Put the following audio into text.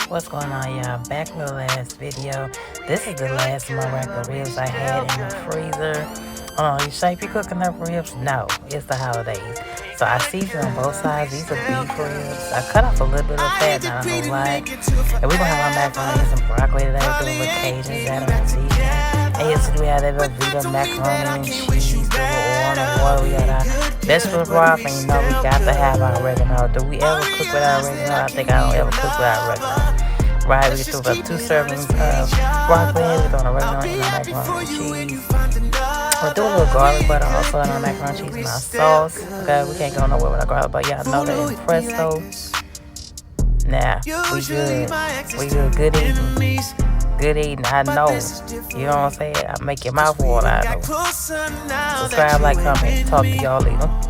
What's going on, y'all? Back with the last video. This is the last of my regular ribs I had in the freezer. Hold on, you sure you cooking up ribs? No, it's the holidays. So I seasoned on both sides. These are beef ribs. I cut off a little bit of fat, not a whole lot. And we're gonna have our macaroni and some broccoli today. We're doing Cajun, that on season. And yesterday we had that Velveeta macaroni and cheese, the oil and water. We had our vegetable broth, and you know we got to have our oregano. Do we ever cook without oregano? I think I don't ever cook without oregano. Right, we get through about 2 servings of broccoli. We're throwing oregano in our macaroni and cheese. We'll do a little garlic butter also in our macaroni and cheese and our sauce. Okay, we can't go nowhere with our garlic butter. Y'all know that in presto. Nah, we good. We good. Good eating. Good eating. I know. You know what I'm saying? I make your mouth water. I know. Subscribe, like, comment. Talk to y'all later.